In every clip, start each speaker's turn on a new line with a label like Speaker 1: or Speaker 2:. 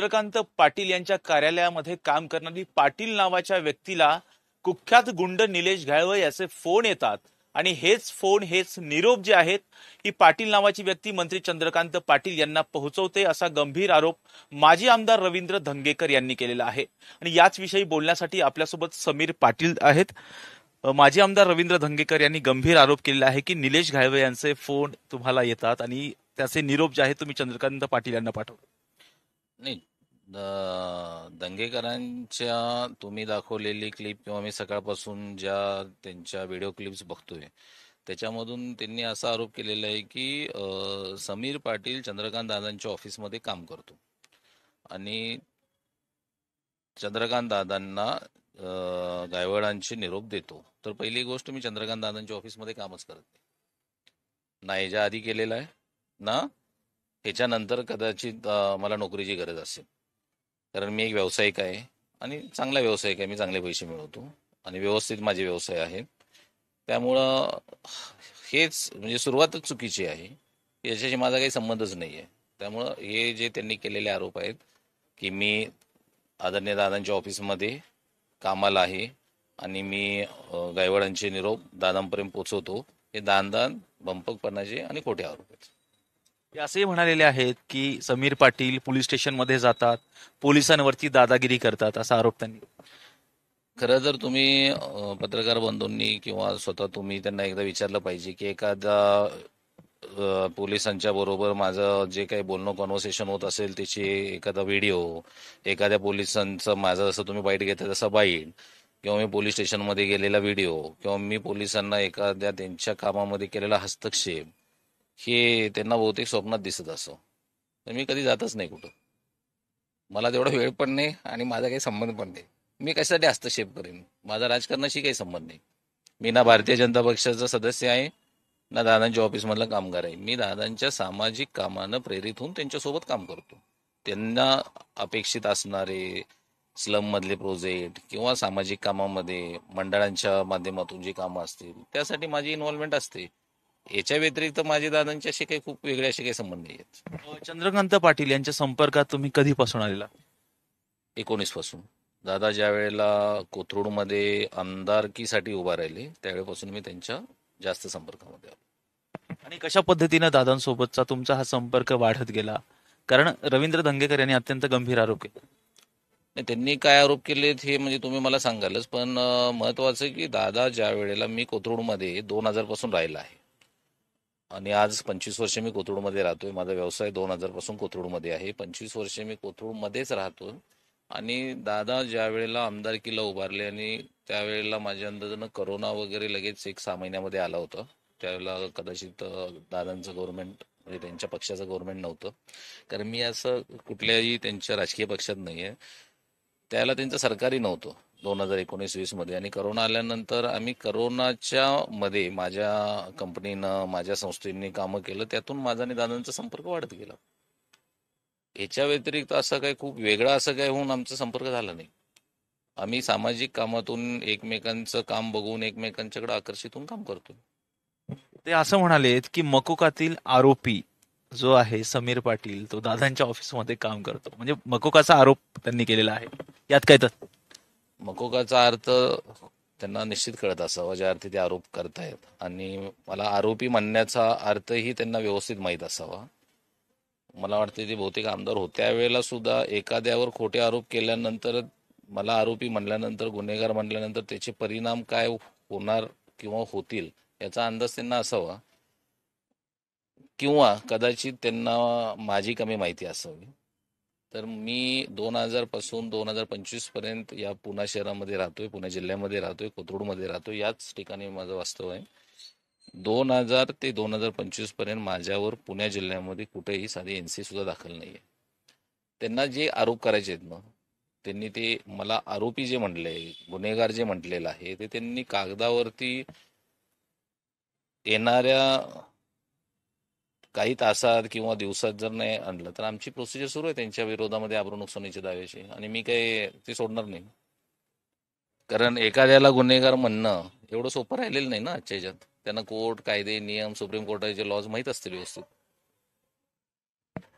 Speaker 1: चंद्रकांत पाटील यांच्या कार्यालयामध्ये काम करणारी पाटील नावाच्या व्यक्तीला कुख्यात गुंड निलेश घाळवे याचे फोन येतात आणि हेच निरोप जे आहेत ही पाटील नावाची व्यक्ती मंत्री चंद्रकांत पाटील यांना पोहोचवते असा गंभीर आरोप माजी आमदार रवींद्र धंगेकर यांनी केलेला आहे। आणि याच विषयी बोलण्यासाठी आपल्यासोबत समीर पाटील आहेत। माजी आमदार रवींद्र धंगेकर यांनी गंभीर आरोप केलेला आहे की निलेश घाळवे यांचे फोन तुम्हाला येतात आणि त्याचे निरोप जे आहेत तुम्ही चंद्रकांत पाटील यांना पाठवता।
Speaker 2: नाही, दंगेकरांच्या तुम्ही दाखवलेली क्लिप किंवा मी सकाळपासून ज्या त्यांच्या व्हिडिओ क्लिप्स बघतोय त्याच्यामधून त्यांनी असा आरोप केलेला आहे की समीर पाटील चंद्रकांत दादांच्या ऑफिसमध्ये काम करतो आणि चंद्रकांत दादांना गायवळांचे निरोप देतो। तर पहिली गोष्ट, मी चंद्रकांत दादांच्या ऑफिसमध्ये कामच करत नाही, ना याच्या आधी केलेलं आहे ना ह्याच्यानंतर कदाचित मला नोकरीची गरज असेल, कारण मी एक व्यावसायिक आहे आणि चांगला व्यावसायिक आहे, मी चांगले पैसे मिळवतो आणि व्यवस्थित माझे व्यवसाय आहेत। त्यामुळं हेच म्हणजे सुरुवातच चुकीची आहे, याच्याशी माझा काही संबंधच नाही आहे। त्यामुळं हे जे त्यांनी केलेले आरोप आहेत की मी आदरणीय दादांच्या ऑफिसमध्ये कामाला आहे आणि मी गायवळांचे निरोप दादांपर्यंत पोहोचवतो, हे दान बंपकपणाचे आणि खोटे आरोप आहेत।
Speaker 1: ते असेही म्हणालेले आहेत की समीर पाटील पोलीस स्टेशनमध्ये जातात, पोलिसांवरती दादागिरी करतात असा आरोप त्यांनी।
Speaker 2: खरं जर तुम्ही पत्रकार बंधूंनी किंवा स्वतः तुम्ही त्यांना एकदा विचारलं पाहिजे की एखादा पोलिसांच्या बरोबर माझं जे काही बोलणं कॉन्व्हर्सेशन होत असेल त्याची एखादा व्हिडिओ, एखाद्या पोलिसांचं माझं जसं तुम्ही बाईट घेता तसं बाईट, किंवा मी पोलीस स्टेशनमध्ये गेलेला व्हिडिओ, किंवा मी पोलिसांना एखाद्या त्यांच्या कामामध्ये केलेला हस्तक्षेप, हे त्यांना बहुतेक स्वप्नात दिसत असो। तर मी कधी जातच नाही कुठं, मला तेवढा वेळ पण नाही आणि माझा काही संबंध पण नाही। मी कशासाठी हस्तक्षेप करेन? माझा राजकारणाशी काही संबंध नाही। मी ना भारतीय जनता पक्षाचा सदस्य आहे ना दादांच्या ऑफिसमधला कामगार आहे। मी दादांच्या सामाजिक कामानं प्रेरित होऊन त्यांच्यासोबत काम करतो। त्यांना अपेक्षित असणारे स्लम मधले प्रोजेक्ट किंवा सामाजिक कामामध्ये मंडळांच्या माध्यमातून जी कामं असतील त्यासाठी माझी इन्व्हॉल्वमेंट असते। याच्या व्यतिरिक्त माझे दादांच्याशी काही खूप वेगळे असे काही संबंध नाही आहेत।
Speaker 1: चंद्रकांत पाटील यांच्या संपर्कात तुम्ही कधीपासून आलेला?
Speaker 2: 19 पासून। दादा ज्या वेळेला कोथरूडमध्ये आमदारकीसाठी उभा राहिले त्यावेळेपासून मी त्यांच्या जास्त संपर्कामध्ये आलो।
Speaker 1: आणि कशा पद्धतीने दादांसोबतचा तुमचा हा संपर्क वाढत गेला? कारण रवींद्र धंगेकर यांनी अत्यंत गंभीर आरोप केले।
Speaker 2: नाही, त्यांनी काय आरोप केलेत हे म्हणजे तुम्ही मला सांगालच, पण महत्वाचं आहे की दादा ज्या वेळेला मी कोथरूडमध्ये 2000 पासून राहिला आहे आणि आज 25 वर्ष मी कोथरूडमध्ये राहतोय। माझा व्यवसाय 2000 पासून कोथरूडमध्ये आहे, 25 वर्ष मी कोथरूडमध्येच राहतो। आणि दादा ज्या वेळेला आमदारकीला उभारले आणि त्यावेळेला माझ्या अंदाजानं करोना वगैरे लगेच 1-6 महिन्यामध्ये आला होता, त्यावेळेला कदाचित दादांचं गव्हर्नमेंट म्हणजे त्यांच्या पक्षाचं गव्हर्नमेंट नव्हतं, कारण मी असं कुठल्याही त्यांच्या राजकीय पक्षात नाही आहे। त्याला त्यांचं सरकारही नव्हतं 2019-20 मध्ये, आणि करोना आल्यानंतर आम्ही करोनाच्या मध्ये माझ्या कंपनीनं माझ्या संस्थेने कामं केलं, त्यातून माझा आणि दादांचा संपर्क वाढत गेला। याच्या व्यतिरिक्त असं काही खूप वेगळा असं काही होऊन आमचा संपर्क झाला नाही। आम्ही सामाजिक कामातून एकमेकांचं काम बघून एकमेकांच्याकडे आकर्षित होऊन काम करतो।
Speaker 1: ते असं म्हणालेत की मकोकातील आरोपी जो आहे समीर पाटील तो दादांच्या ऑफिसमध्ये काम करतो, म्हणजे मकोकाचा आरोप त्यांनी केलेला आहे। यात काय तर
Speaker 2: मकोकाचा अर्थ त्यांना निश्चित कळत असावा ज्या अर्थी ते आरोप करतायत, आणि मला आरोपी म्हणण्याचा अर्थही त्यांना व्यवस्थित माहीत असावा। मला वाटते ते बहुतेक आमदार होते त्यावेळेला सुद्धा एखाद्यावर खोटे आरोप केल्यानंतर, मला आरोपी म्हणल्यानंतर, गुन्हेगार म्हणल्यानंतर त्याचे परिणाम काय होणार किंवा होतील याचा अंदाज त्यांना असावा, किंवा कदाचित त्यांना माझी कमी माहिती असावी। तर मी 2000 पासून 2025 पर्यंत या पुणे शहरामध्ये राहतोय, पुणे जिल्ह्यामध्ये राहतोय, कोथरूडमध्ये राहतोय, याच ठिकाणी माझं वास्तव आहे। 2000 ते 2025 पर्यंत माझ्यावर पुणे जिल्ह्यामध्ये कुठेही साधी एनसी सुद्धा दाखल नाहीये। त्यांना जे आरोप करायचे आहेत ना, त्यांनी ते मला आरोपी जे म्हटले, गुन्हेगार जे म्हटलेलं आहे ते त्यांनी कागदावरती येणाऱ्या काही तासात किंवा दिवसात जर नाही आणलं तर आमची प्रोसिजर सुरू आहे त्यांच्या विरोधामध्ये आबरू नुकसानीच्या दाव्याची, आणि मी काही ते सोडणार नाही। कारण एखाद्याला गुन्हेगार म्हणणं एवढं सोपं राहिलेलं नाही ना आजच्या ह्याच्यात। त्यांना कोर्ट, कायदे, नियम, सुप्रीम कोर्टाचे लॉज माहीत असतील व्यवस्थित।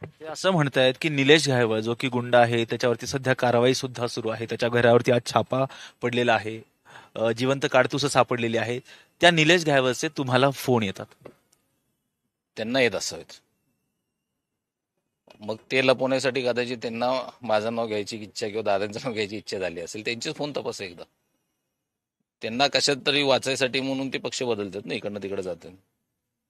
Speaker 1: ते असं म्हणतायत की निलेश घायवळ जो की गुंड आहे त्याच्यावरती सध्या कारवाई सुद्धा सुरू आहे. त्याच्या घरावरती आज छापा पडलेला आहे. जिवंत काडतुसं सापडलेली आहे. त्या निलेश घायवळचे तुम्हाला फोन येतात.
Speaker 2: त्यांना येत असावेत. मग ते लपवण्यासाठी कदाचित त्यांना माझं नाव घ्यायची इच्छा किंवा दादांचं नाव घ्यायची इच्छा झाली असेल. त्यांचेच फोन तपासा एकदा. त्यांना कशात तरी वाचायसाठी म्हणून ते पक्ष बदलतात ना, इकडनं तिकडे जातात.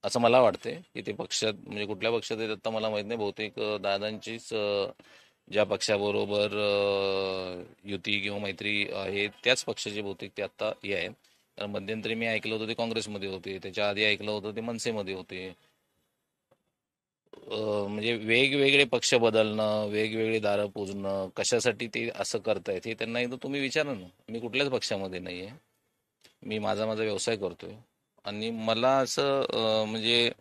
Speaker 2: असं मला वाटतंय की ते पक्षात म्हणजे कुठल्या पक्षात आहेत आता मला माहित नाही. बहुतेक दादांचीच ज्या पक्षाबरोबर युती किंवा मैत्री आहे त्याच पक्षाचे बहुतेक ते आता हे आहेत. कारण मध्यंतरी मी ऐकलं होतं ते काँग्रेसमध्ये होते, त्याच्या आधी ऐकलं होतं ते मनसेमध्ये होते. म्हणजे वेगवेगळे पक्ष बदलणं, वेगवेगळी दारं पुजणं, कशासाठी ते असं करतायत हे त्यांना एकदा तुम्ही विचारा ना. मी कुठल्याच पक्षामध्ये नाही आहे. मी माझा माझा व्यवसाय करतोय आणि मला असं म्हणजे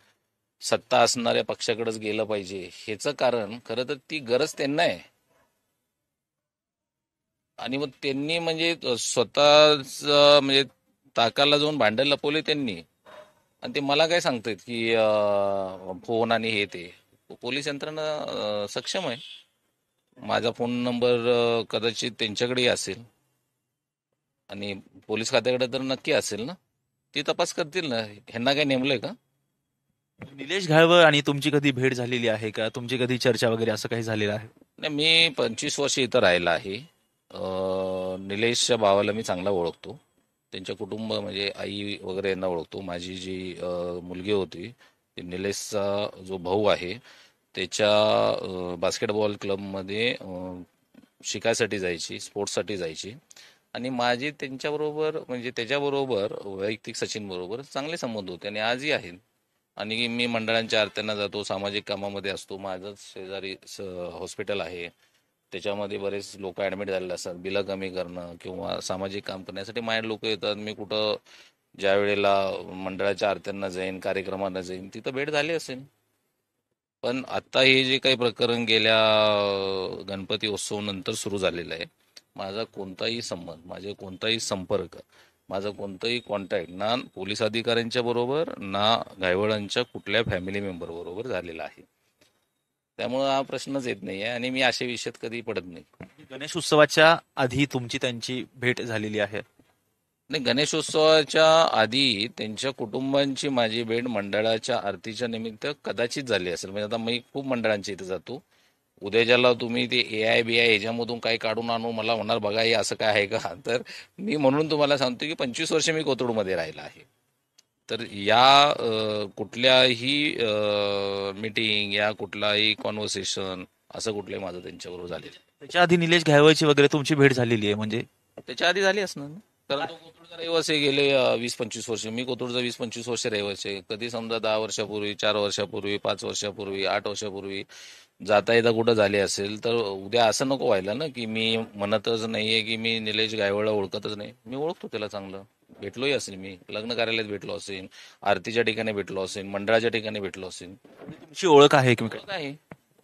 Speaker 2: सत्ता असणाऱ्या पक्षाकडेच गेलं पाहिजे ह्याचं कारण खरं तर ती गरज त्यांना आहे. आणि मग त्यांनी म्हणजे स्वतःच म्हणजे ताकाला जाऊन भांडं लपवले त्यांनी. आणि ते मला काय सांगतायत की फोन आणि हे ते पोलीस यंत्रणा सक्षम आहे. माझा फोन नंबर कदाचित त्यांच्याकडेही असेल आणि पोलीस खात्याकडे तर नक्की असेल ना. ती तपास करतील ना. ह्यांना काय नेमलंय का?
Speaker 1: निलेश घायवळ आणि तुमची कधी भेट झालेली आहे का? तुमची कधी चर्चा वगैरे असं काही झालेलं आहे?
Speaker 2: नाही, मी 25 वर्ष इथं राहिला आहे. निलेशच्या भावाला मी चांगला ओळखतो. त्यांच्या कुटुंब म्हणजे आई वगैरे यांना ओळखतो. माझी जी मुलगी होती ती निलेशचा जो भाऊ आहे त्याच्या बास्केटबॉल क्लबमध्ये शिकायसाठी जायची, स्पोर्ट्ससाठी जायची. आणि माझे त्यांच्याबरोबर म्हणजे त्याच्याबरोबर वैयक्तिक सचिन बरोबर चांगले संबंध होते आणि आजही आहेत. आणि मी मंडळांच्या आरत्यांना जातो, सामाजिक कामामध्ये असतो. माझंच शेजारी हॉस्पिटल आहे, त्याच्यामध्ये बरेच लोक ॲडमिट झालेले असतात. बिलं कमी करणं किंवा सामाजिक काम करण्यासाठी माझे लोक येतात. मी कुठं ज्या वेळेला मंडळाच्या आरत्यांना जाईन, कार्यक्रमांना जाईन, तिथं भेट झाली असेल. पण आता हे जे काही प्रकरण गेल्या गणपती उत्सव नंतर सुरू झालेलं आहे, माझा कोणताही संबंध, माझे कोणताही संपर्क, माझा कोणताही कॉन्टॅक्ट ना पोलीस अधिकाऱ्यांच्या बरोबर ना घायवळांच्या कुठल्या फॅमिली मेंबर बरोबर झालेला आहे. त्यामुळं हा प्रश्नच येत नाही आहे आणि मी अशा विषयात कधी पडत नाही.
Speaker 1: गणेश उत्सवाच्या आधी तुमची त्यांची भेट झालेली आहे.
Speaker 2: नाही, गणेशोत्सवाच्या आधी त्यांच्या कुटुंबांची माझी भेट मंडळाच्या आरतीच्या निमित्त कदाचित झाली असेल. म्हणजे आता मी खूप मंडळांच्या इथे जातो. उद्या ज्याला तुम्ही ते AI ह्याच्यामधून काही काढून आणू मला म्हणणार बघा हे असं काय आहे का, तर मी म्हणून तुम्हाला सांगतो की 25 वर्ष मी कोथरूडमध्ये राहिला आहे. तर या कुठल्याही मीटिंग या कुठलाही कॉन्व्हर्सेशन असं कुठलंही माझं त्यांच्याबरोबर झालेलं नाही.
Speaker 1: त्याच्या आधी निलेश घायवळची वगैरे तुमची भेट झालेली आहे म्हणजे?
Speaker 2: त्याच्या आधी झाली असणार ना. कारण तो कोथरूडचा रहिवासी आहे गेले 20-25 वर्ष. मी कोथरूडचा 20-25 वर्ष रहिवासी आहे. कधी समजा 10 वर्षापूर्वी, 4 वर्षापूर्वी, 5 वर्षापूर्वी, 8 वर्षापूर्वी जाता येता कुठं झाली असेल तर उद्या असं नको व्हायला ना की मी म्हणतच नाहीये की मी निलेश गायवळला ओळखतच नाही. मी ओळखतो त्याला चांगलं. भेटलोही असेल, मी लग्न कार्यालयात भेटलो असेल, आरतीच्या ठिकाणी भेटलो असेल, मंडळाच्या ठिकाणी भेटलो असेल.
Speaker 1: तुमची ओळख आहे एकमेकांची?
Speaker 2: ओळख आहे.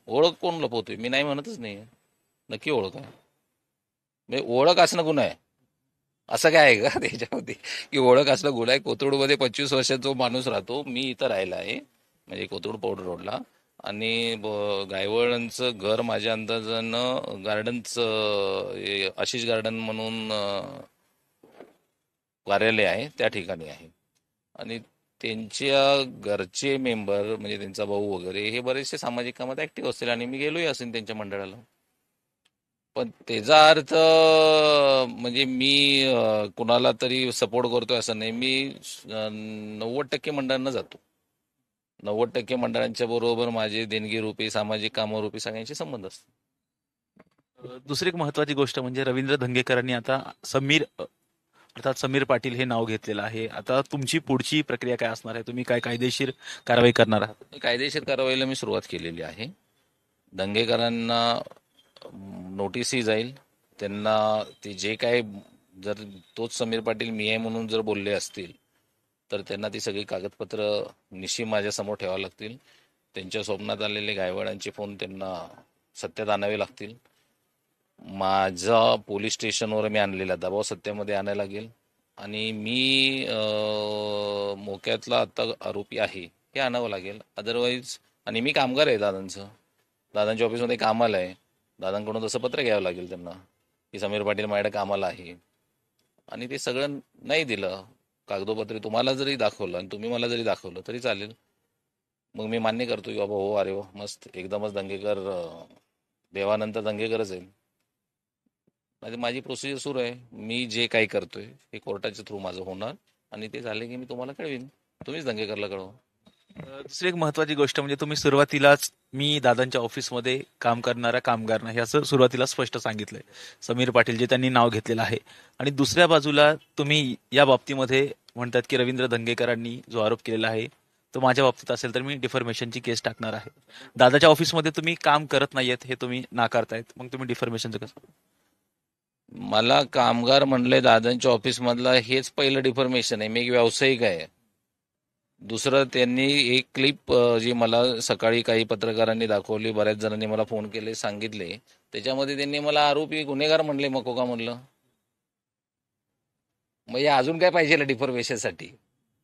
Speaker 2: ओळख कोण लपवतोय? मी नाही म्हणतच नाही. नक्की ओळख आहे. म्हणजे ओळख असणं गुन्हा आहे असं काय आहे का त्याच्यामध्ये की ओळख असणं गुन्हा आहे? कोथरूडमध्ये 25 वर्षात जो माणूस राहतो, मी इथं राहिला आहे म्हणजे कोथरूड पौड रोडला. आणि गायवळांचं घर माझ्या अंदाजानं गार्डनचं आशिष गार्डन म्हणून कार्यालय आहे त्या ठिकाणी आहे. आणि त्यांच्या घरचे मेंबर म्हणजे त्यांचा भाऊ वगैरे हे बरेचसे सामाजिक कामात ऍक्टिव्ह असतील आणि मी गेलोही असेल त्यांच्या मंडळाला. पण त्याचा अर्थ म्हणजे मी कुणाला तरी सपोर्ट करतोय असं नाही. मी 90% मंडळांना जातो. 90% मंडळांच्या बरोबर माझे देणगी रूपी सामाजिक कामारूपी सगळ्यांचे संबंध असतात.
Speaker 1: दुसरी एक महत्वाची गोष्ट म्हणजे रवींद्र धंगेकरांनी आता समीर अर्थात समीर पाटील हे नाव घेतलेलं आहे. आता तुमची पुढची प्रक्रिया काय असणार आहे? तुम्ही काय कायदेशीर कारवाई करणार आहात?
Speaker 2: कायदेशीर कारवाईला मी सुरुवात केलेली आहे. दंगेकरांना नोटीसही जाईल. त्यांना ते जे काय जर तोच समीर पाटील मी आहे म्हणून जर बोलले असतील तर त्यांना ती सगळी कागदपत्र निश्चित माझ्यासमोर ठेवावं लागतील. त्यांच्या स्वप्नात आलेले गायवाडांचे फोन त्यांना सत्यात आणावे लागतील. माझा पोलीस स्टेशनवर मी आणलेला दबाव सत्यामध्ये आणायला लागेल. आणि मी मोक्यातला आता आरोपी आहे हे आणावं लागेल. अदरवाईज आणि मी कामगार आहे दादांचं. दादांच्या ऑफिसमध्ये कामाला आहे, दादांकडून तसं पत्र घ्यावं लागेल त्यांना की समीर पाटील माझ्याकडे कामाला आहे. आणि ते सगळं नाही दिलं. कागदोपत्री तुम्हाला जरी दाखवलं आणि तुम्ही मला जरी दाखवलं तरी चालेल. मग मी मान्य करतो की बाबा हो, अरे हो, मस्त एकदमच दंगेकर, देवानंतर दंगेकरच आहे. म्हणजे माझी प्रोसिजर सुरू आहे. मी जे काही करतोय हे कोर्टाच्या थ्रू माझं होणार आणि ते झाले की मी तुम्हाला कळवीन. तुम्हीच दंगेकरला कळवा.
Speaker 1: दुसरी एक महत्वाची गोष्ट म्हणजे तुम्ही सुरुवातीलाच मी दादांच्या ऑफिसमध्ये काम करणारा कामगार नाही असं सुरुवातीला स्पष्ट सांगितलंय समीर पाटील जे त्यांनी नाव घेतलेलं आहे. आणि दुसऱ्या बाजूला तुम्ही या बाबतीमध्ये म्हणतात की रवींद्र धंगेकरांनी जो आरोप केलेला आहे तो माझ्या बाबतीत असेल तर मी डिफॉर्मेशनची केस टाकणार आहे. दादाच्या ऑफिसमध्ये तुम्ही काम करत नाहीयेत हे तुम्ही नाकारतायत, मग तुम्ही डिफॉर्मेशनचं कसं?
Speaker 2: मला कामगार म्हणले दादांच्या ऑफिसमधला हेच पहिलं डिफॉर्मेशन आहे. मी एक व्यावसायिक आहे. दुसरं, त्यांनी एक क्लिप जी मला सकाळी काही पत्रकारांनी दाखवली, बऱ्याच जणांनी मला फोन केले, सांगितले, त्याच्यामध्ये त्यांनी मला आरोपी गुन्हेगार म्हणले. मग का म्हणलं? मग हे अजून काय पाहिजे डिफॉर्मेशनसाठी?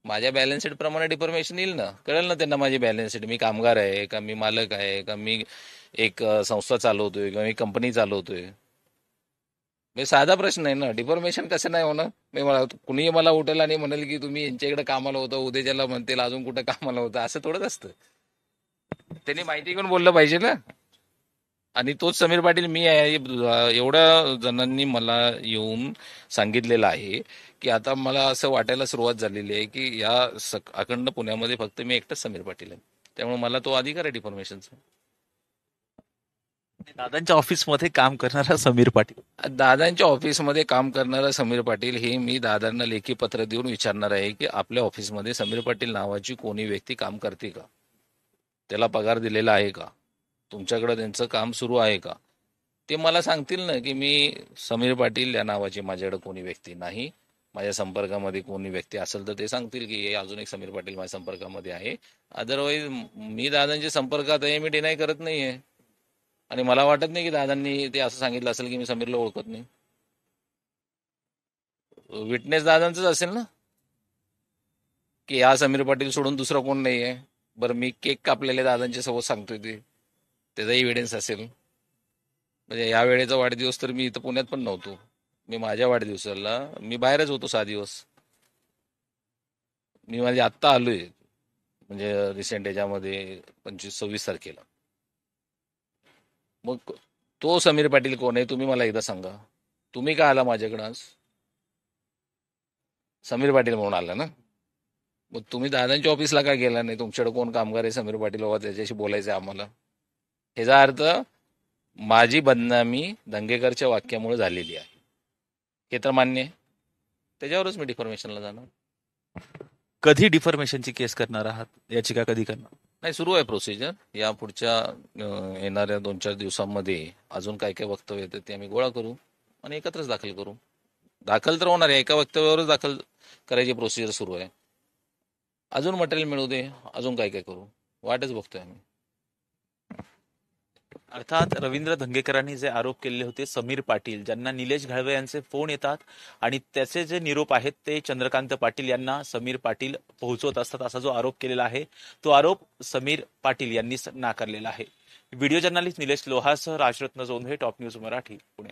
Speaker 2: माझ्या बॅलन्स शीट प्रमाणे डिफॉर्मेशन येईल ना, कळेल ना त्यांना माझी बॅलन्स शीट. मी कामगार आहे का, मी मालक आहे का, मी एक संस्था चालवतोय किंवा मी कंपनी चालवतोय. म्हणजे साधा प्रश्न आहे ना, डिफॉर्मेशन कसं नाही होणं? मी मला कुणीही मला उठेल आणि म्हणेल की तुम्ही यांच्याकडे कामाला होता, उद्याच्याला म्हणतील अजून कुठं कामाला होता, असं थोडंच असतं. त्यांनी माहिती घेऊन बोललं पाहिजे ना. आणि तोच समीर पाटील मी आहे. एवढ्या जणांनी मला येऊन सांगितलेलं आहे की आता मला असं वाटायला सुरुवात झालेली आहे की या अखंड पुण्यामध्ये फक्त मी एकटाच समीर पाटील आहे. त्यामुळे मला तो अधिकार आहे डिफॉर्मेशनचा.
Speaker 1: दादांच्या ऑफिसमध्ये काम करणारा समीर पाटील.
Speaker 2: दादांच्या ऑफिसमध्ये काम करणारा समीर पाटील हे मी दादांना लेखी पत्र देऊन विचारणार आहे की आपल्या ऑफिसमध्ये समीर पाटील नावाची कोणी व्यक्ती काम करते का? त्याला पगार दिलेला आहे का? तुमच्याकडे त्यांचं काम सुरू आहे का? ते मला सांगतील ना की मी समीर पाटील या नावाची माझ्याकडे कोणी व्यक्ती नाही, माझ्या संपर्कामध्ये कोणी व्यक्ती असेल तर ते सांगतील की हे अजून एक समीर पाटील माझ्या संपर्कामध्ये आहे. अदरवाईज मी दादांच्या संपर्कात आहे, मी डिनाय करत नाहीये. आणि मला वाटत नाही की दादांनी ते असं सांगितलं असेल की मी समीरला ओळखत नाही. विटनेस दादांचंच असेल ना की हा समीर पाटील सोडून दुसरा कोण नाही आहे. बरं, मी केक कापलेले दादांच्या सोबत सांगतोय ते, त्याचा एव्हिडन्स असेल. म्हणजे या वेळेचा वाढदिवस तर मी इथं पुण्यात पण नव्हतो. मी माझ्या वाढदिवसाला मी बाहेरच होतो 6 दिवस. मी माझे आत्ता आलोय, म्हणजे रिसेंट याच्यामध्ये 25-26 तारखेला. मग तो समीर पाटील कोण आहे तुम्ही मला एकदा सांगा. तुम्ही का आला माझ्याकडे आज? समीर पाटील म्हणून आला ना. मग तुम्ही दादांच्या ऑफिसला का गेला नाही? तुमच्याकडे कोण कामगार आहे समीर पाटील बाबा त्याच्याशी बोलायचं आहे आम्हाला? ह्याचा अर्थ माझी बदनामी दंगेकरच्या वाक्यामुळे झालेली आहे, हे तर मान्य आहे. त्याच्यावरच मी डिफॉर्मेशनला जाणार.
Speaker 1: कधी डिफॉर्मेशनची केस करणार आहात? याचिका कधी करणार?
Speaker 2: नाही, सुरू आहे प्रोसिजर. या पुढच्या येणाऱ्या 2-4 दिवसांमध्ये अजून काय काय वक्तव्य येतात ते आम्ही गोळा करू आणि एकत्रच दाखल करू. दाखल तर होणार आहे, एका वक्तव्यावरच दाखल करायची प्रोसिजर सुरू आहे. अजून मटेरियल मिळू दे, अजून काय काय करू, वाटच बघतोय आम्ही.
Speaker 1: अर्थात रवींद्र धंगेकरांनी जे आरोप केलेले होते समीर पाटील, ज्यांना निलेश घाळवे यांचे फोन येतात आणि त्याचे जे निरोप आहेत ते चंद्रकांत पाटील यांना समीर पाटील पोहोचवत असतात, असा जो आरोप केलेला आहे तो आरोप समीर पाटील यांनी नाकारलेला आहे. व्हिडिओ जर्नलिस्ट निलेश लोहासह राजरत्न जोंधळे, टॉप न्यूज मराठी, पुणे.